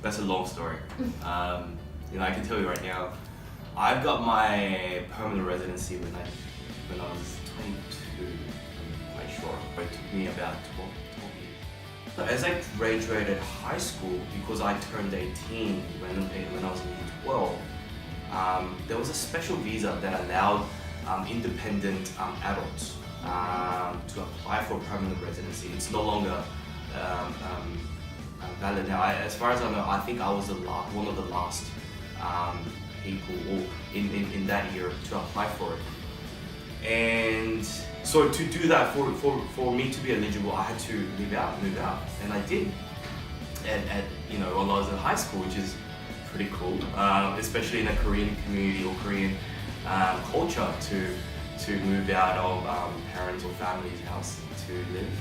that's a long story. I can tell you right now, I've got my permanent residency when I was 22, I'm quite sure, but it took me about 12 years. As I graduated high school, because I turned 18 when I was in year 12, there was a special visa that allowed independent adults to apply for permanent residency. It's no longer valid now. As far as I know, I think I was one of the last people in that year to apply for it. And so to do that, for me to be eligible, I had to move out, and I did. At when I was in high school, which is pretty cool, especially in a Korean community or Korean culture to move out of parents or family's house to live.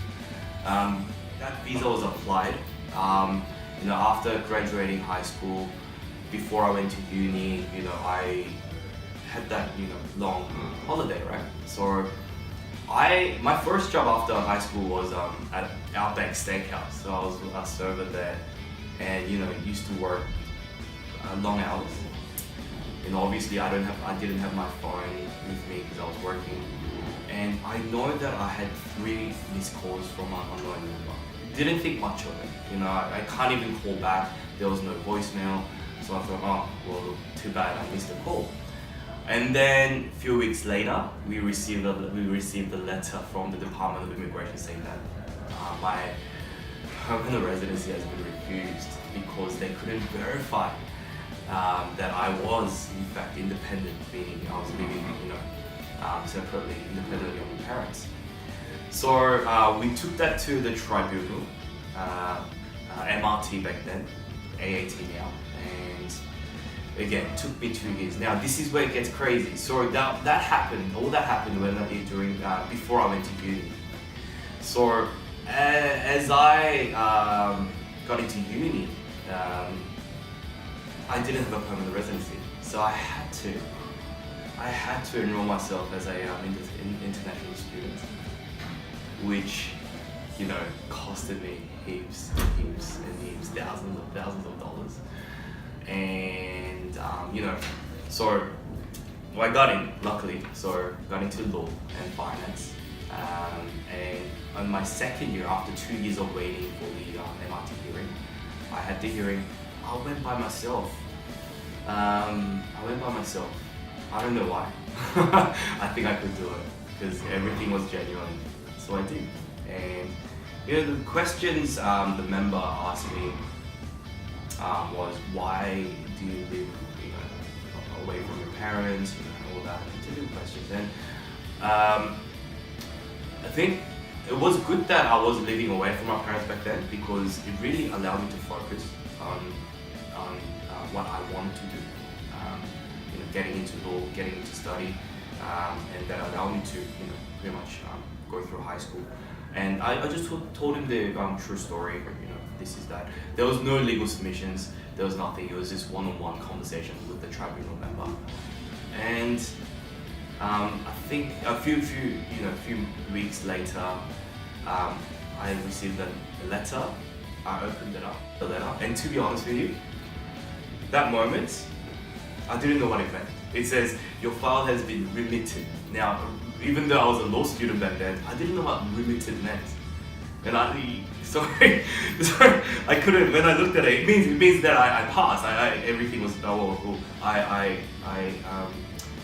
That visa was applied. After graduating high school, before I went to uni, I had that long holiday, right? So my first job after high school was at Outback Steakhouse. So I was a server there, and used to work long hours. Obviously I didn't have my phone with me because I was working, and I know that I had 3 missed calls from my unknown number. Didn't think much of it. I can't even call back. There was no voicemail, so I thought, oh well, too bad, I missed a call. And then a few weeks later, we received a letter from the Department of Immigration saying that my permanent residency has been refused because they couldn't verify that I was in fact independent, meaning I was living separately, independently of my parents. So we took that to the tribunal, MRT back then, AAT now, and again, it took me 2 years. Now this is where it gets crazy. So that happened, all that happened before I went to uni. So as I got into uni, I didn't have a permanent residency, so I had to enroll myself as a international student, which costed me heaps, thousands of dollars. And so I got in, luckily. So got into law and finance, and on my second year, after 2 years of waiting for the MRT hearing, I had the hearing. I went by myself. I don't know why. I think I could do it because everything was genuine, so I did. And the questions the member asked me was, why do you live away from your parents, all that typical questions. And I think it was good that I was living away from my parents back then, because it really allowed me to focus on what I wanted to do. Getting into law, getting into study, and that allowed me to pretty much go through high school. And I just told him the true story. This is that. There was no legal submissions. There was nothing. It was just one-on-one conversation with the tribunal member. And I think a few weeks later, I received a letter. I opened the letter, and to be honest with you, that moment, I didn't know what it meant. It says, your file has been remitted. Now, even though I was a law student back then, I didn't know what remitted meant. And I couldn't, when I looked at it, it means that I passed. Everything was, I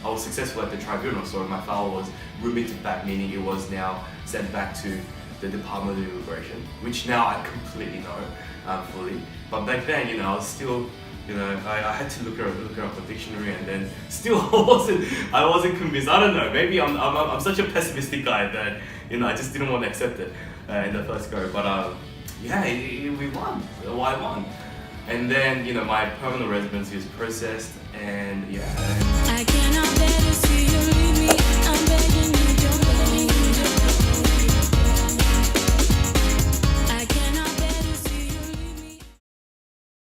was successful at the tribunal, so my file was remitted back, meaning it was now sent back to the Department of Immigration, which now I completely know fully. But back then, I was still, I had to look up a dictionary, and then still I wasn't convinced. I don't know. Maybe I'm such a pessimistic guy that I just didn't want to accept it in the first go. But we won. Well, I won, and then my permanent residency is processed, and yeah. I cannot bear to see you leave.